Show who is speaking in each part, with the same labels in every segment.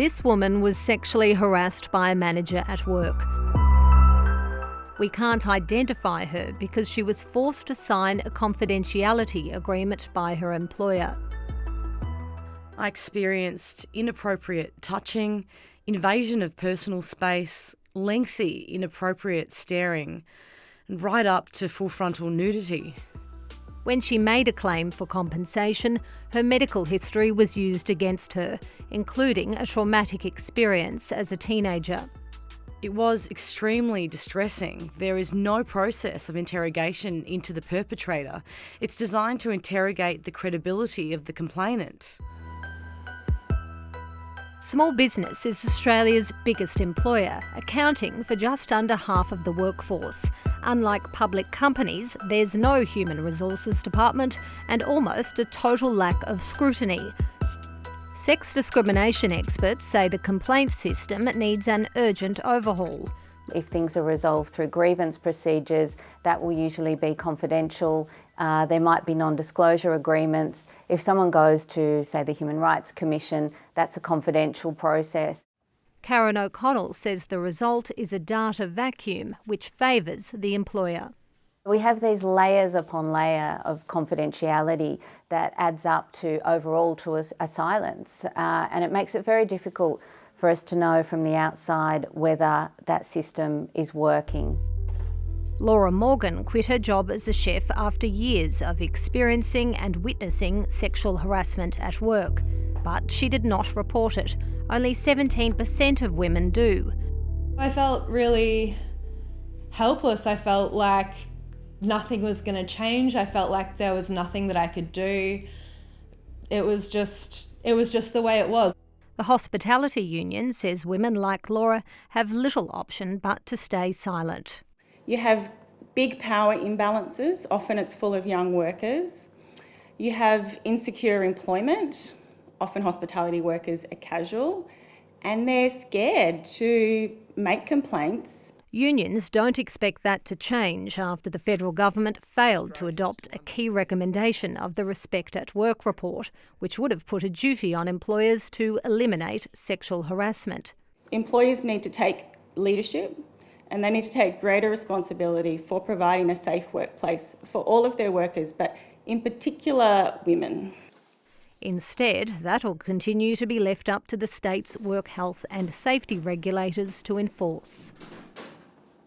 Speaker 1: This woman was sexually harassed by a manager at work. We can't identify her because she was forced to sign a confidentiality agreement by her employer.
Speaker 2: I experienced inappropriate touching, invasion of personal space, lengthy inappropriate staring, and right up to full frontal nudity.
Speaker 1: When she made a claim for compensation, her medical history was used against her, including a traumatic experience as a teenager.
Speaker 2: It was extremely distressing. There is no process of interrogation into the perpetrator. It's designed to interrogate the credibility of the complainant.
Speaker 1: Small business is Australia's biggest employer, accounting for just under half of the workforce. Unlike public companies, there's no human resources department and almost a total lack of scrutiny. Sex discrimination experts say the complaint system needs an urgent overhaul.
Speaker 3: If things are resolved through grievance procedures, that will usually be confidential. There might be non-disclosure agreements. If someone goes to, say, the Human Rights Commission, that's a confidential process.
Speaker 1: Karen O'Connell says the result is a data vacuum which favours the employer.
Speaker 3: We have these layers upon layer of confidentiality that adds up to overall to a silence, and it makes it very difficult for us to know from the outside whether that system is working.
Speaker 1: Laura Morgan quit her job as a chef after years of experiencing and witnessing sexual harassment at work, but she did not report it. Only 17% of women do.
Speaker 4: I felt really helpless. I felt like nothing was going to change. I felt like there was nothing that I could do. It was just the way it was.
Speaker 1: The hospitality union says women like Laura have little option but to stay silent.
Speaker 5: You have big power imbalances, often it's full of young workers. You have insecure employment, often hospitality workers are casual, and they're scared to make complaints.
Speaker 1: Unions don't expect that to change after the federal government failed to adopt a key recommendation of the Respect at Work report, which would have put a duty on employers to eliminate sexual harassment.
Speaker 5: Employers need to take leadership and they need to take greater responsibility for providing a safe workplace for all of their workers, but in particular women.
Speaker 1: Instead, that'll continue to be left up to the state's work health and safety regulators to enforce.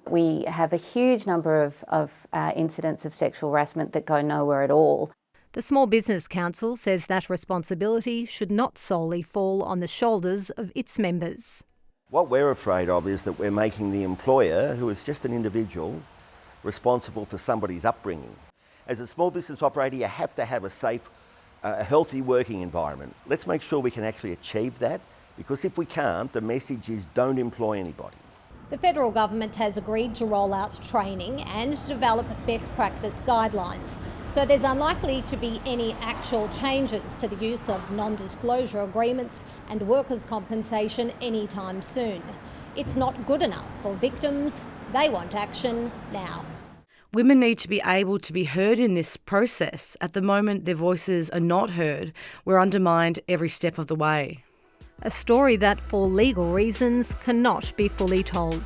Speaker 3: We have a huge number of incidents of sexual harassment that go nowhere at all.
Speaker 1: The Small Business Council says that responsibility should not solely fall on the shoulders of its members.
Speaker 6: What we're afraid of is that we're making the employer, who is just an individual, responsible for somebody's upbringing. As a small business operator, you have to have a safe, healthy working environment. Let's make sure we can actually achieve that, because if we can't, the message is don't employ anybody.
Speaker 1: The federal government has agreed to roll out training and develop best practice guidelines. So there's unlikely to be any actual changes to the use of non-disclosure agreements and workers' compensation anytime soon. It's not good enough for victims. They want action now.
Speaker 2: Women need to be able to be heard in this process. At the moment, their voices are not heard. We're undermined every step of the way.
Speaker 1: A story that, for legal reasons, cannot be fully told.